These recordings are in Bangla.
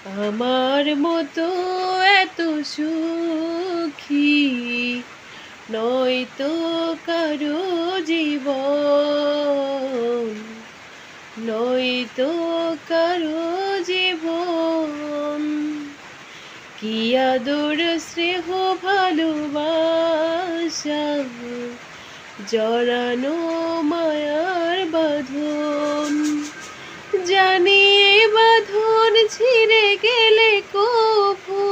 আমার মতো এত সুখী নয়তো কারো জীবন, নয়তো কারো জীবন। কি আদর স্নেহ ভালোবাসা জড়ানো মায়ার বাঁধন, জানি এ বাঁধন ছিঁড়ে গেলে কভু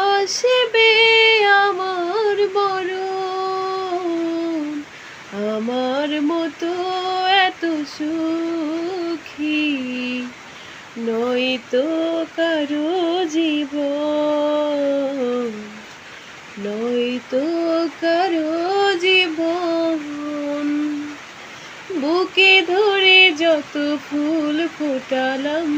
আসবে আমার মরণ। আমার মতো এত সুখী নয়তো কারো জীবন, নয়তো কারো জীবন। বুকে ধরে যত ফুল ফোটালাম,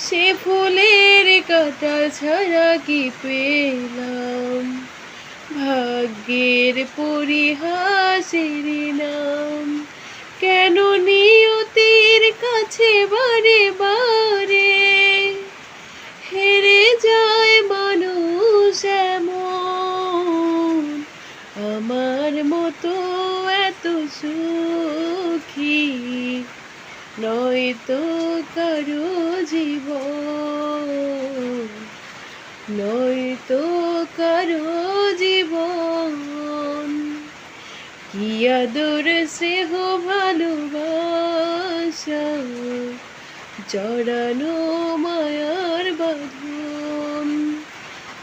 সে ফুলের কাঁটা ছাড়া কি পেলাম? ভাগ্যের পরিহাসের নাম। কেন নিয়তির কাছে বারে বারে হেরে যায় মানুষ এমন? আমার মতো এত সুখী নয়তো কারো জীবন, নয়তো কারো জীবন। কি আদর স্নেহ ভালোবাসা জড়ানো